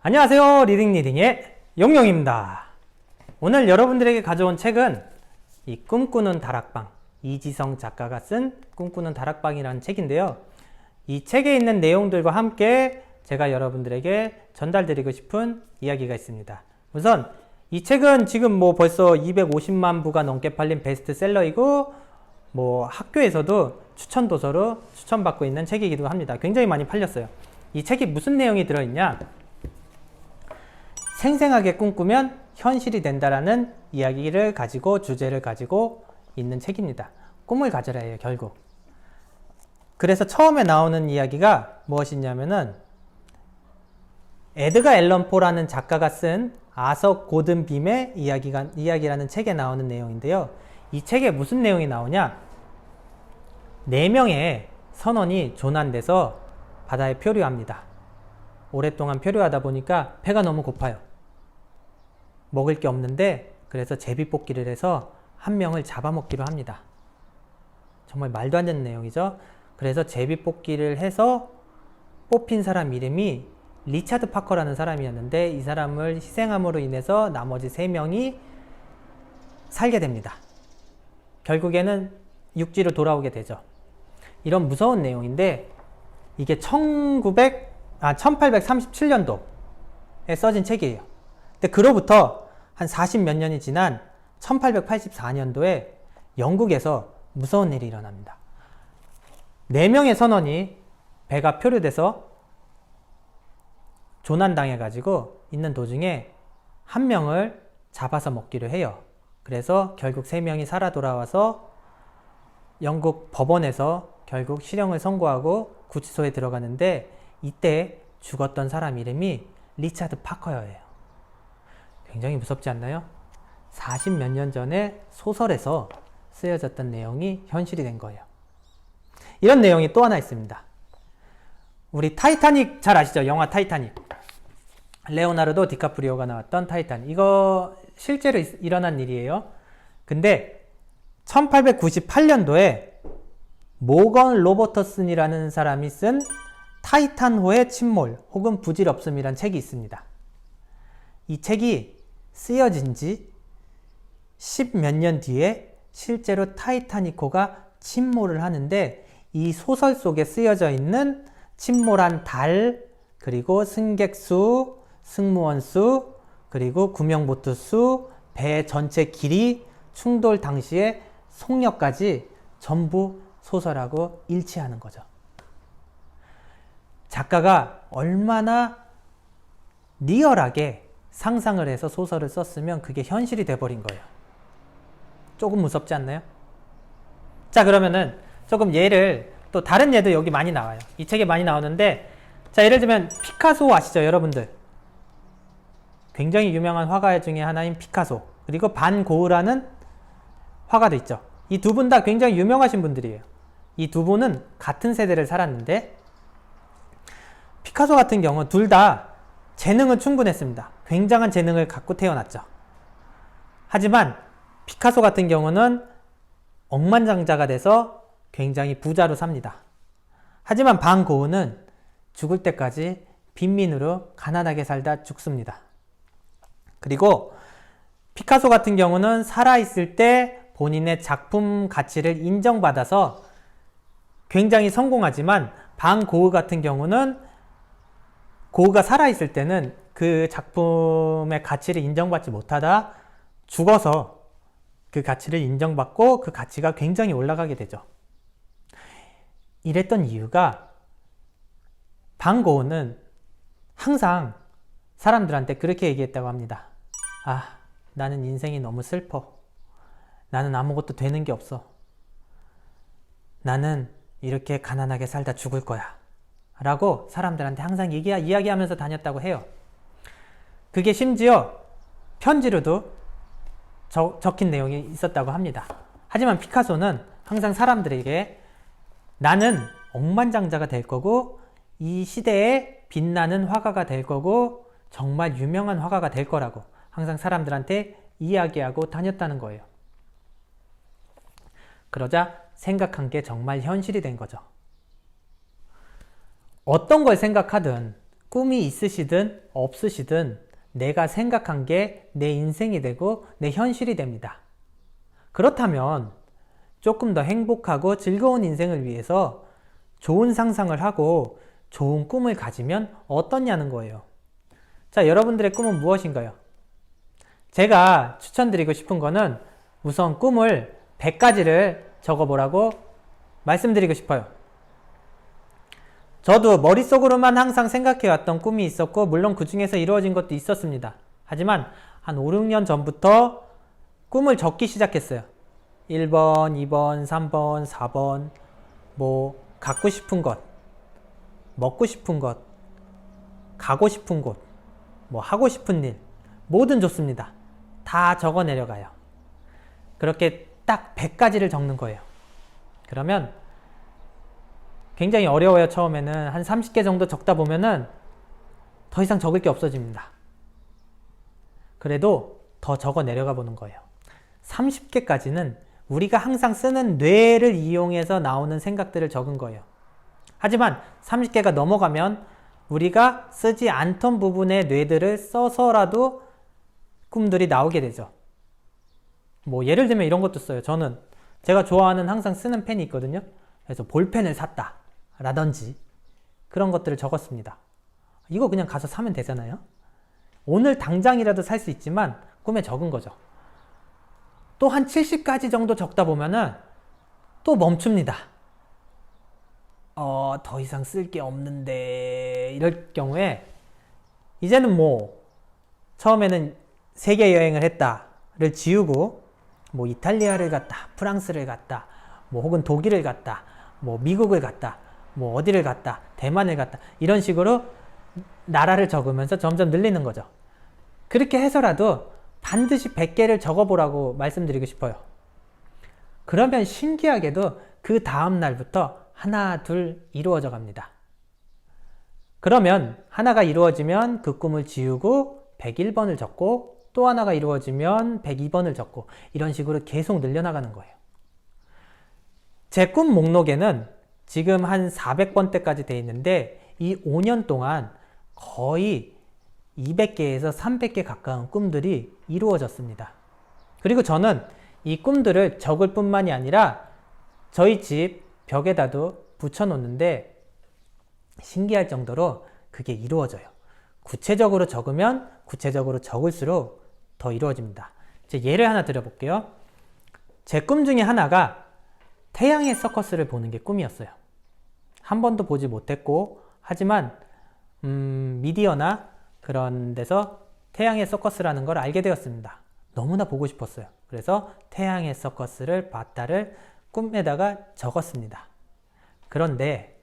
안녕하세요. 리딩의 용용입니다. 오늘 여러분들에게 가져온 책은 이 꿈꾸는 다락방, 이지성 작가가 쓴 꿈꾸는 다락방이라는 책인데요. 이 책에 있는 내용들과 함께 제가 여러분들에게 전달드리고 싶은 이야기가 있습니다. 우선 이 책은 지금 벌써 250만 부가 넘게 팔린 베스트셀러이고 학교에서도 추천 도서로 추천받고 있는 책이기도 합니다. 굉장히 많이 팔렸어요. 이 책이 무슨 내용이 들어있냐? 생생하게 꿈꾸면 현실이 된다라는 이야기를 가지고 주제를 가지고 있는 책입니다. 꿈을 가져라 해요, 결국. 그래서 처음에 나오는 이야기가 무엇이냐면은 에드가 앨런 포라는 작가가 쓴 아서 고든 빔의 이야기라는 책에 나오는 내용인데요. 이 책에 무슨 내용이 나오냐? 4명의 선원이 조난돼서 바다에 표류합니다. 오랫동안 표류하다 보니까 배가 너무 고파요. 먹을 게 없는데 그래서 제비뽑기를 해서 한 명을 잡아먹기로 합니다. 정말 말도 안 되는 내용이죠. 그래서 제비뽑기를 해서 뽑힌 사람 이름이 리차드 파커라는 사람이었는데 이 사람을 희생함으로 인해서 나머지 3명이 살게 됩니다. 결국에는 육지로 돌아오게 되죠. 이런 무서운 내용인데 이게 1837년도에 써진 책이에요. 근데 그로부터 한 40 몇 년이 지난 1884년도에 영국에서 무서운 일이 일어납니다. 4명의 선원이 배가 표류돼서 조난당해가지고 있는 도중에 한 명을 잡아서 먹기로 해요. 그래서 결국 3명이 살아 돌아와서 영국 법원에서 결국 실형을 선고하고 구치소에 들어가는데 이때 죽었던 사람 이름이 리차드 파커예요. 굉장히 무섭지 않나요? 40 몇 년 전에 소설에서 쓰여졌던 내용이 현실이 된 거예요. 이런 내용이 또 하나 있습니다. 우리 타이타닉 잘 아시죠? 영화 타이타닉. 레오나르도 디카프리오가 나왔던 타이타닉. 이거 실제로 일어난 일이에요. 근데 1898년도에 모건 로버터슨이라는 사람이 쓴 타이탄호의 침몰 혹은 부질없음이란 책이 있습니다. 이 책이 쓰여진 지 10 몇 년 뒤에 실제로 타이타닉호가 침몰을 하는데 이 소설 속에 쓰여져 있는 침몰한 달, 그리고 승객 수, 승무원 수, 그리고 구명보트 수, 배 전체 길이, 충돌 당시의 속력까지 전부 소설하고 일치하는 거죠. 작가가 얼마나 리얼하게 상상을 해서 소설을 썼으면 그게 현실이 돼버린 거예요. 조금 무섭지 않나요? 자, 그러면은 조금 예를, 또 다른 예도 여기 많이 나와요. 이 책에 많이 나오는데, 자, 예를 들면 피카소 아시죠, 여러분들? 굉장히 유명한 화가 중에 하나인 피카소, 그리고 반 고흐라는 화가도 있죠. 이 두 분 다 굉장히 유명하신 분들이에요. 이 두 분은 같은 세대를 살았는데 피카소 같은 경우 둘 다 재능은 충분했습니다. 굉장한 재능을 갖고 태어났죠. 하지만 피카소 같은 경우는 억만장자가 돼서 굉장히 부자로 삽니다. 하지만 반 고흐는 죽을 때까지 빈민으로 가난하게 살다 죽습니다. 그리고 피카소 같은 경우는 살아있을 때 본인의 작품 가치를 인정받아서 굉장히 성공하지만 반 고흐 같은 경우는 고흐가 살아있을 때는 그 작품의 가치를 인정받지 못하다 죽어서 그 가치를 인정받고 그 가치가 굉장히 올라가게 되죠. 이랬던 이유가 반 고흐는 항상 사람들한테 그렇게 얘기했다고 합니다. 아, 나는 인생이 너무 슬퍼. 나는 아무것도 되는 게 없어. 나는 이렇게 가난하게 살다 죽을 거야. 라고 사람들한테 항상 이야기하면서 다녔다고 해요. 그게 심지어 편지로도 적힌 내용이 있었다고 합니다. 하지만 피카소는 항상 사람들에게 나는 억만장자가 될 거고 이 시대에 빛나는 화가가 될 거고 정말 유명한 화가가 될 거라고 항상 사람들한테 이야기하고 다녔다는 거예요. 그러자 생각한 게 정말 현실이 된 거죠. 어떤 걸 생각하든 꿈이 있으시든 없으시든 내가 생각한 게 내 인생이 되고 내 현실이 됩니다. 그렇다면 조금 더 행복하고 즐거운 인생을 위해서 좋은 상상을 하고 좋은 꿈을 가지면 어떠냐는 거예요. 자, 여러분들의 꿈은 무엇인가요? 제가 추천드리고 싶은 거는 우선 꿈을 100가지를 적어보라고 말씀드리고 싶어요. 저도 머릿속으로만 항상 생각해왔던 꿈이 있었고 물론 그 중에서 이루어진 것도 있었습니다. 하지만 한 5, 6년 전부터 꿈을 적기 시작했어요. 1번, 2번, 3번, 4번 뭐 갖고 싶은 것, 먹고 싶은 것, 가고 싶은 곳, 뭐 하고 싶은 일 뭐든 좋습니다. 다 적어 내려가요. 그렇게 딱 100가지를 적는 거예요. 그러면 굉장히 어려워요. 처음에는 한 30개 정도 적다 보면은 더 이상 적을 게 없어집니다. 그래도 더 적어 내려가 보는 거예요. 30개까지는 우리가 항상 쓰는 뇌를 이용해서 나오는 생각들을 적은 거예요. 하지만 30개가 넘어가면 우리가 쓰지 않던 부분의 뇌들을 써서라도 꿈들이 나오게 되죠. 뭐 예를 들면 이런 것도 써요. 저는 제가 좋아하는 항상 쓰는 펜이 있거든요. 그래서 볼펜을 샀다 라든지 그런 것들을 적었습니다. 이거 그냥 가서 사면 되잖아요. 오늘 당장이라도 살 수 있지만 꿈에 적은 거죠. 또 한 70가지 정도 적다 보면은 또 멈춥니다. 더 이상 쓸 게 없는데 이럴 경우에 이제는 뭐 처음에는 세계 여행을 했다를 지우고 뭐 이탈리아를 갔다, 프랑스를 갔다, 뭐 혹은 독일을 갔다, 뭐 미국을 갔다, 뭐 어디를 갔다, 대만을 갔다 이런 식으로 나라를 적으면서 점점 늘리는 거죠. 그렇게 해서라도 반드시 100개를 적어보라고 말씀드리고 싶어요. 그러면 신기하게도 그 다음 날부터 하나, 둘 이루어져 갑니다. 그러면 하나가 이루어지면 그 꿈을 지우고 101번을 적고 또 하나가 이루어지면 102번을 적고 이런 식으로 계속 늘려나가는 거예요. 제 꿈 목록에는 지금 한 400번대까지 돼 있는데 이 5년 동안 거의 200개에서 300개 가까운 꿈들이 이루어졌습니다. 그리고 저는 이 꿈들을 적을 뿐만이 아니라 저희 집 벽에다도 붙여놓는데 신기할 정도로 그게 이루어져요. 구체적으로 적으면 구체적으로 적을수록 더 이루어집니다. 이제 예를 하나 드려볼게요. 제 꿈 중에 하나가 태양의 서커스를 보는 게 꿈이었어요. 한 번도 보지 못했고 하지만 미디어나 그런 데서 태양의 서커스라는 걸 알게 되었습니다. 너무나 보고 싶었어요. 그래서 태양의 서커스를 봤다를 꿈에다가 적었습니다. 그런데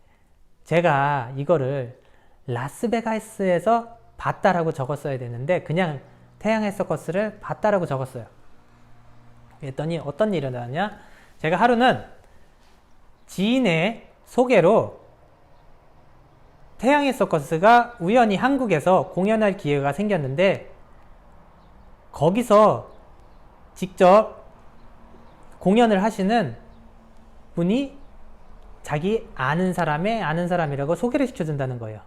제가 이거를 라스베가스에서 봤다라고 적었어야 되는데 그냥 태양의 서커스를 봤다라고 적었어요. 그랬더니 어떤 일이 일어나냐? 제가 하루는 지인의 소개로 태양의 서커스가 우연히 한국에서 공연할 기회가 생겼는데 거기서 직접 공연을 하시는 분이 자기 아는 사람의 아는 사람이라고 소개를 시켜준다는 거예요.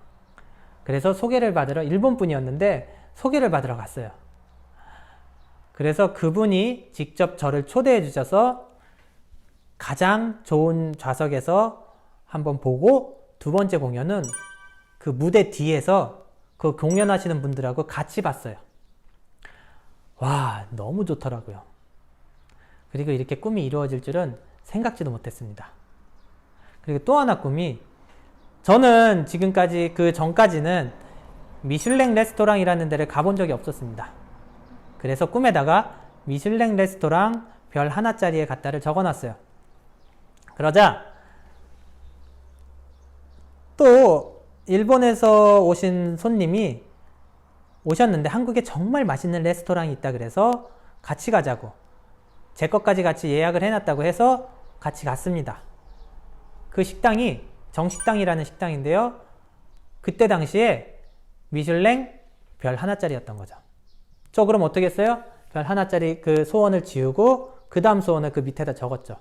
그래서 소개를 받으러 일본 분이었는데 소개를 받으러 갔어요. 그래서 그분이 직접 저를 초대해 주셔서 가장 좋은 좌석에서 한번 보고 두 번째 공연은 그 무대 뒤에서 그 공연하시는 분들하고 같이 봤어요. 와, 너무 좋더라고요. 그리고 이렇게 꿈이 이루어질 줄은 생각지도 못했습니다. 그리고 또 하나 꿈이 저는 지금까지 그 전까지는 미슐랭 레스토랑이라는 데를 가본 적이 없었습니다. 그래서 꿈에다가 미슐랭 레스토랑 별 하나짜리에 갔다를 적어놨어요. 그러자 또 일본에서 오신 손님이 오셨는데 한국에 정말 맛있는 레스토랑이 있다 그래서 같이 가자고 제 것까지 같이 예약을 해놨다고 해서 같이 갔습니다. 그 식당이 정식당이라는 식당인데요. 그때 당시에 미슐랭 별 하나짜리였던 거죠. 저 그럼 어떻게 했어요? 별 하나짜리 그 소원을 지우고 그 다음 소원을 그 밑에다 적었죠.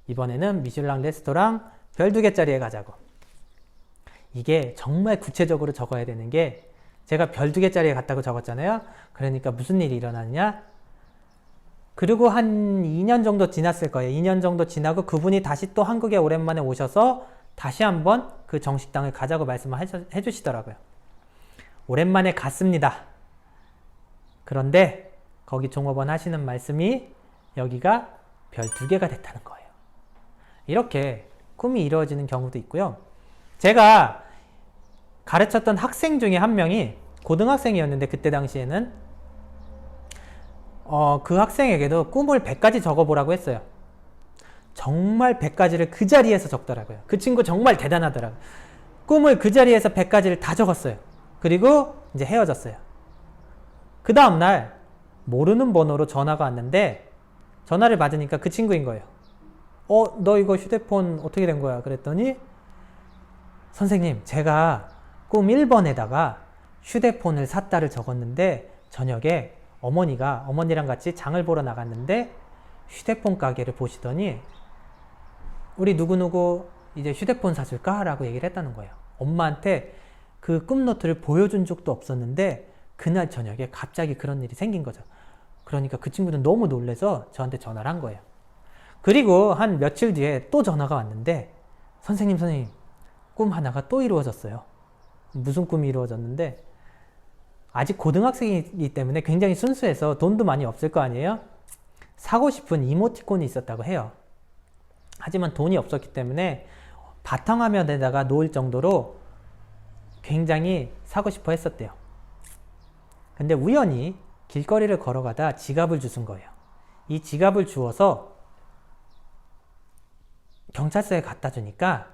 이번에는 미슐랭 레스토랑 별 2개짜리에 가자고. 이게 정말 구체적으로 적어야 되는 게 제가 별 2개짜리에 같다고 적었잖아요. 그러니까 무슨 일이 일어나느냐? 그리고 한 2년 정도 지났을 거예요. 2년 정도 지나고 그분이 다시 또 한국에 오랜만에 오셔서 다시 한번 그 정식당을 가자고 말씀을 해주시더라고요. 오랜만에 갔습니다. 그런데 거기 종업원 하시는 말씀이 여기가 별 2개가 됐다는 거예요. 이렇게 꿈이 이루어지는 경우도 있고요. 제가 가르쳤던 학생 중에 한 명이 고등학생이었는데 그때 당시에는 그 학생에게도 꿈을 100가지 적어보라고 했어요. 정말 100가지를 그 자리에서 적더라고요. 그 친구 정말 대단하더라고요. 꿈을 그 자리에서 100가지를 다 적었어요. 그리고 이제 헤어졌어요. 그 다음날 모르는 번호로 전화가 왔는데 전화를 받으니까 그 친구인 거예요. 너 이거 휴대폰 어떻게 된 거야? 그랬더니 선생님, 제가 꿈 1번에다가 휴대폰을 샀다를 적었는데 저녁에 어머니랑 같이 장을 보러 나갔는데 휴대폰 가게를 보시더니 우리 누구누구 이제 휴대폰 사줄까? 라고 얘기를 했다는 거예요. 엄마한테 그 꿈노트를 보여준 적도 없었는데 그날 저녁에 갑자기 그런 일이 생긴 거죠. 그러니까 그 친구는 너무 놀라서 저한테 전화를 한 거예요. 그리고 한 며칠 뒤에 또 전화가 왔는데 선생님 꿈 하나가 또 이루어졌어요. 무슨 꿈이 이루어졌는데 아직 고등학생이기 때문에 굉장히 순수해서 돈도 많이 없을 거 아니에요? 사고 싶은 이모티콘이 있었다고 해요. 하지만 돈이 없었기 때문에 바탕화면에다가 놓을 정도로 굉장히 사고 싶어 했었대요. 근데 우연히 길거리를 걸어가다 지갑을 주운 거예요. 이 지갑을 주워서 경찰서에 갖다 주니까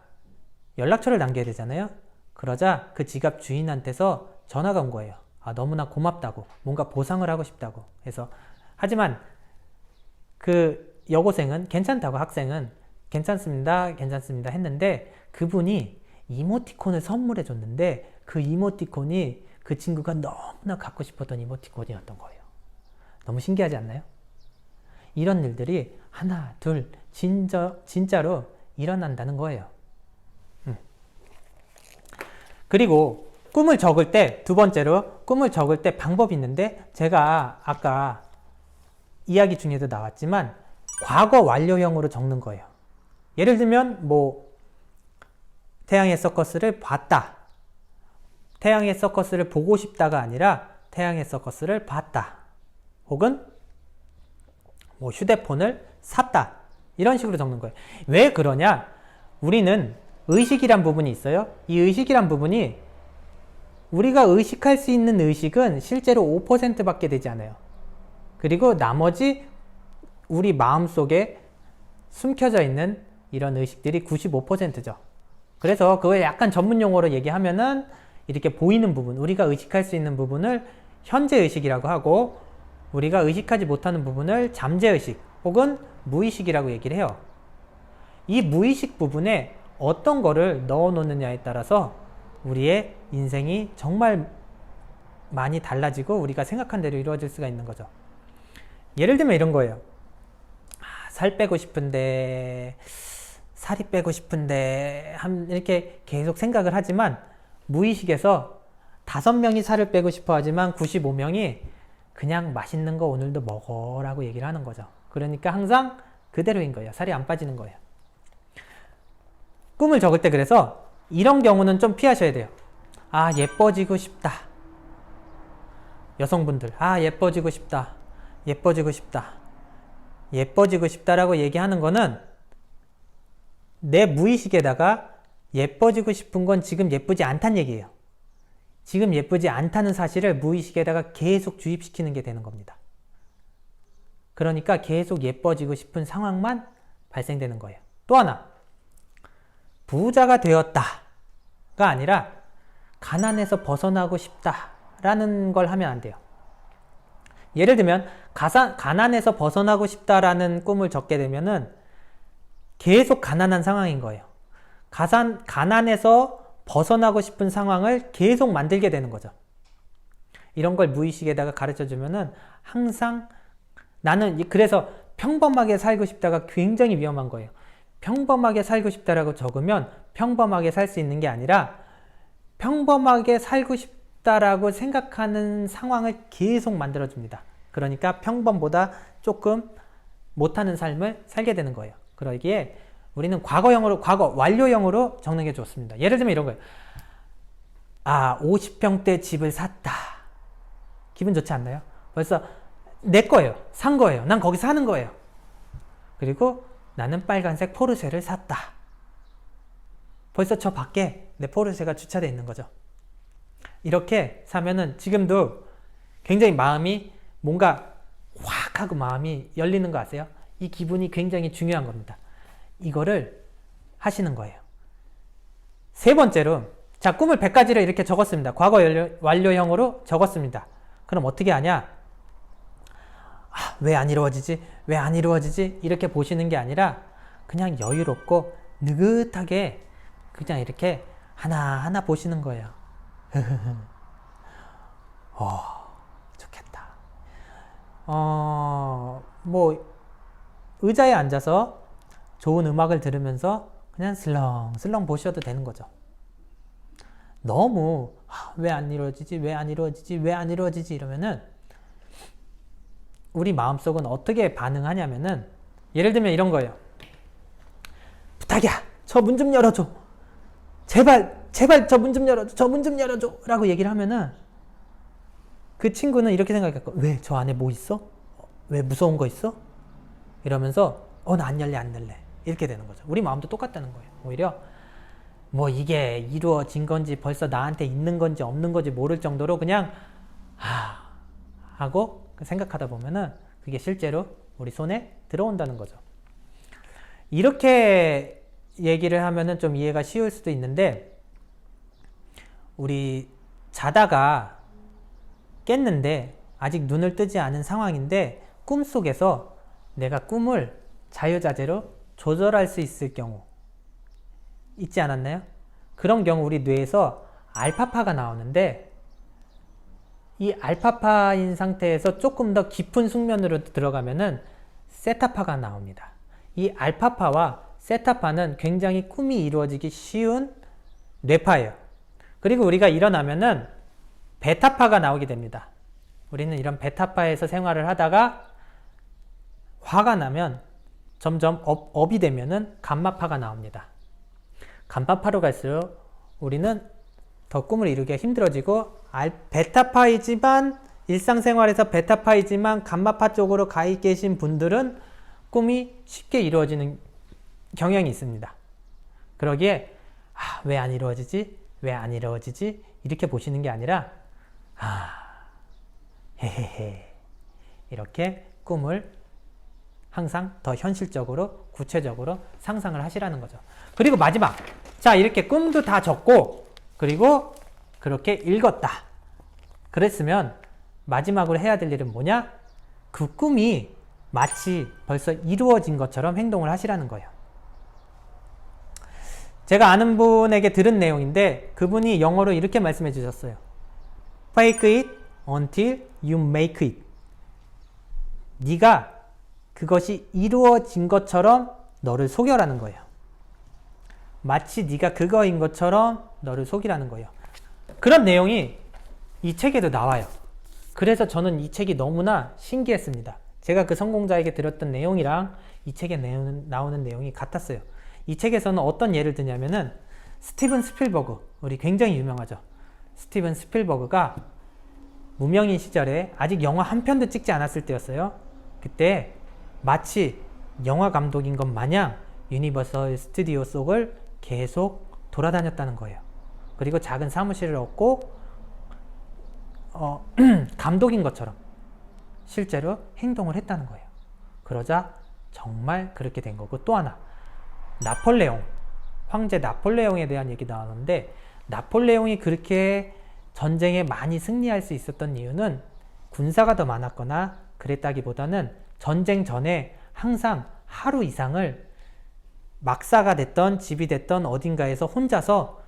연락처를 남겨야 되잖아요. 그러자 그 지갑 주인한테서 전화가 온 거예요. 너무나 고맙다고, 뭔가 보상을 하고 싶다고 해서. 하지만 그 여고생은 괜찮다고, 학생은 괜찮습니다 했는데 그분이 이모티콘을 선물해 줬는데 그 이모티콘이 그 친구가 너무나 갖고 싶었던 이모티콘이었던 거예요. 너무 신기하지 않나요? 이런 일들이 하나, 둘, 진짜로 일어난다는 거예요. 그리고 꿈을 적을 때, 두 번째로 꿈을 적을 때 방법이 있는데 제가 아까 이야기 중에도 나왔지만 과거 완료형으로 적는 거예요. 예를 들면 태양의 서커스를 봤다. 태양의 서커스를 보고 싶다가 아니라 태양의 서커스를 봤다. 혹은 휴대폰을 샀다. 이런 식으로 적는 거예요. 왜 그러냐? 우리는 의식이란 부분이 있어요. 이 의식이란 부분이 우리가 의식할 수 있는 의식은 실제로 5%밖에 되지 않아요. 그리고 나머지 우리 마음속에 숨겨져 있는 이런 의식들이 95%죠. 그래서 그걸 약간 전문 용어로 얘기하면은 이렇게 보이는 부분, 우리가 의식할 수 있는 부분을 현재의식이라고 하고 우리가 의식하지 못하는 부분을 잠재의식 혹은 무의식이라고 얘기를 해요. 이 무의식 부분에 어떤 거를 넣어 놓느냐에 따라서 우리의 인생이 정말 많이 달라지고 우리가 생각한 대로 이루어질 수가 있는 거죠. 예를 들면 이런 거예요. 살 빼고 싶은데, 살이 빼고 싶은데 이렇게 계속 생각을 하지만 무의식에서 5명이 살을 빼고 싶어 하지만 95명이 그냥 맛있는 거 오늘도 먹어라고 얘기를 하는 거죠. 그러니까 항상 그대로인 거예요. 살이 안 빠지는 거예요. 꿈을 적을 때 그래서 이런 경우는 좀 피하셔야 돼요. 예뻐지고 싶다. 여성분들, 예뻐지고 싶다. 예뻐지고 싶다. 예뻐지고 싶다라고 얘기하는 거는 내 무의식에다가 예뻐지고 싶은 건 지금 예쁘지 않다는 얘기예요. 지금 예쁘지 않다는 사실을 무의식에다가 계속 주입시키는 게 되는 겁니다. 그러니까 계속 예뻐지고 싶은 상황만 발생되는 거예요. 또 하나, 부자가 되었다가 아니라 가난에서 벗어나고 싶다라는 걸 하면 안 돼요. 예를 들면 가난에서 벗어나고 싶다라는 꿈을 적게 되면은 계속 가난한 상황인 거예요. 가난에서 벗어나고 싶은 상황을 계속 만들게 되는 거죠. 이런 걸 무의식에다가 가르쳐 주면은 항상 그래서 평범하게 살고 싶다가 굉장히 위험한 거예요. 평범하게 살고 싶다라고 적으면 평범하게 살 수 있는 게 아니라 평범하게 살고 싶다라고 생각하는 상황을 계속 만들어줍니다. 그러니까 평범보다 조금 못하는 삶을 살게 되는 거예요. 그러기에 우리는 과거형으로, 과거 완료형으로 적는 게 좋습니다. 예를 들면 이런 거예요. 50평대 집을 샀다. 기분 좋지 않나요? 벌써 내 거예요. 산 거예요. 난 거기 사는 거예요. 그리고 나는 빨간색 포르쉐를 샀다. 벌써 저 밖에 내 포르쉐가 주차되어 있는 거죠. 이렇게 사면은 지금도 굉장히 마음이 뭔가 확 하고 마음이 열리는 거 아세요? 이 기분이 굉장히 중요한 겁니다. 이거를 하시는 거예요. 세 번째로, 자, 꿈을 100가지를 이렇게 적었습니다. 과거 완료형으로 적었습니다. 그럼 어떻게 하냐? 왜 안 이루어지지? 왜 안 이루어지지? 이렇게 보시는 게 아니라 그냥 여유롭고 느긋하게 그냥 이렇게 하나하나 보시는 거예요. 좋겠다. 뭐 의자에 앉아서 좋은 음악을 들으면서 그냥 슬렁슬렁 보셔도 되는 거죠. 너무 왜 안 이루어지지? 왜 안 이루어지지? 왜 안 이루어지지? 이러면은 우리 마음속은 어떻게 반응하냐면은, 예를 들면 이런 거예요. 부탁이야, 저 문 좀 열어줘. 제발 저 문 좀 열어줘. 저 문 좀 열어줘. 라고 얘기를 하면은 그 친구는 이렇게 생각할 거야. 왜? 저 안에 뭐 있어? 왜 무서운 거 있어? 이러면서 나 안 열래 안 열래 이렇게 되는 거죠. 우리 마음도 똑같다는 거예요. 오히려 뭐 이게 이루어진 건지 벌써 나한테 있는 건지 없는 건지 모를 정도로 그냥 하고 생각하다 보면은 그게 실제로 우리 손에 들어온다는 거죠. 이렇게 얘기를 하면은 좀 이해가 쉬울 수도 있는데, 우리 자다가 깼는데 아직 눈을 뜨지 않은 상황인데 꿈속에서 내가 꿈을 자유자재로 조절할 수 있을 경우 있지 않았나요? 그런 경우 우리 뇌에서 알파파가 나오는데, 이 알파파인 상태에서 조금 더 깊은 숙면으로 들어가면은 세타파가 나옵니다. 이 알파파와 세타파는 굉장히 꿈이 이루어지기 쉬운 뇌파예요. 그리고 우리가 일어나면은 베타파가 나오게 됩니다. 우리는 이런 베타파에서 생활을 하다가 화가 나면 점점 업이 되면은 감마파가 나옵니다. 감마파로 갈수록 우리는 더 꿈을 이루기가 힘들어지고, 베타파이지만 일상생활에서 베타파이지만 감마파 쪽으로 가 계신 분들은 꿈이 쉽게 이루어지는 경향이 있습니다. 그러기에 왜 안 이루어지지? 왜 안 이루어지지? 이렇게 보시는 게 아니라 헤헤헤 이렇게 꿈을 항상 더 현실적으로 구체적으로 상상을 하시라는 거죠. 그리고 마지막, 자, 이렇게 꿈도 다 적고 그리고 그렇게 읽었다. 그랬으면 마지막으로 해야 될 일은 뭐냐? 그 꿈이 마치 벌써 이루어진 것처럼 행동을 하시라는 거예요. 제가 아는 분에게 들은 내용인데 그분이 영어로 이렇게 말씀해 주셨어요. Fake it until you make it. 네가 그것이 이루어진 것처럼 너를 속여라는 거예요. 마치 네가 그거인 것처럼 너를 속이라는 거예요. 그런 내용이 이 책에도 나와요. 그래서 저는 이 책이 너무나 신기했습니다. 제가 그 성공자에게 들었던 내용이랑 이 책에 나오는 내용이 같았어요. 이 책에서는 어떤 예를 드냐면은 스티븐 스필버그, 우리 굉장히 유명하죠. 스티븐 스필버그가 무명인 시절에 아직 영화 한 편도 찍지 않았을 때였어요. 그때 마치 영화 감독인 것 마냥 유니버설 스튜디오 속을 계속 돌아다녔다는 거예요. 그리고 작은 사무실을 얻고 감독인 것처럼 실제로 행동을 했다는 거예요. 그러자 정말 그렇게 된 거고, 또 하나, 나폴레옹, 황제 나폴레옹에 대한 얘기 나오는데, 나폴레옹이 그렇게 전쟁에 많이 승리할 수 있었던 이유는 군사가 더 많았거나 그랬다기보다는 전쟁 전에 항상 하루 이상을 막사가 됐던 집이 됐던 어딘가에서 혼자서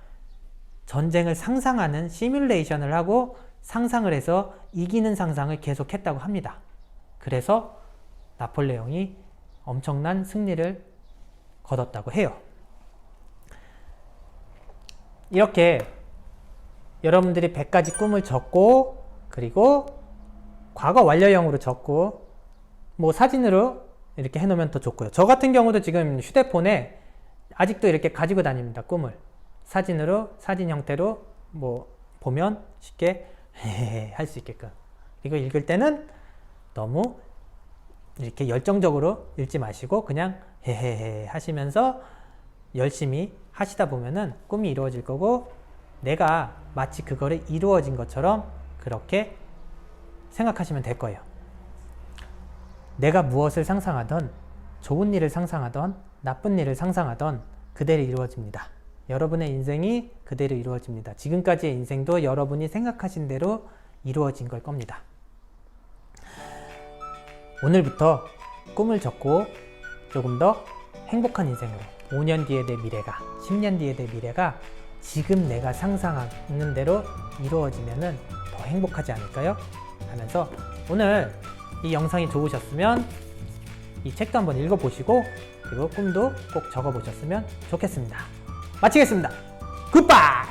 전쟁을 상상하는 시뮬레이션을 하고 상상을 해서 이기는 상상을 계속했다고 합니다. 그래서 나폴레옹이 엄청난 승리를 거뒀다고 해요. 이렇게 여러분들이 100가지 꿈을 적고, 그리고 과거 완료형으로 적고, 뭐 사진으로 이렇게 해놓으면 더 좋고요. 저 같은 경우도 지금 휴대폰에 아직도 이렇게 가지고 다닙니다. 꿈을 사진으로, 사진 형태로 뭐 보면 쉽게 할 수 있게끔. 이거 읽을 때는 너무 이렇게 열정적으로 읽지 마시고 그냥 헤헤헤 하시면서 열심히 하시다 보면은 꿈이 이루어질 거고, 내가 마치 그거를 이루어진 것처럼 그렇게 생각하시면 될 거예요. 내가 무엇을 상상하던, 좋은 일을 상상하던, 나쁜 일을 상상하던 그대로 이루어집니다. 여러분의 인생이 그대로 이루어집니다. 지금까지의 인생도 여러분이 생각하신 대로 이루어진 걸 겁니다. 오늘부터 꿈을 적고 조금 더 행복한 인생으로, 5년 뒤에 내 미래가, 10년 뒤에 내 미래가 지금 내가 상상하는 대로 이루어지면은 더 행복하지 않을까요? 하면서 오늘 이 영상이 좋으셨으면 이 책도 한번 읽어보시고, 그리고 꿈도 꼭 적어보셨으면 좋겠습니다. 마치겠습니다. 굿바이!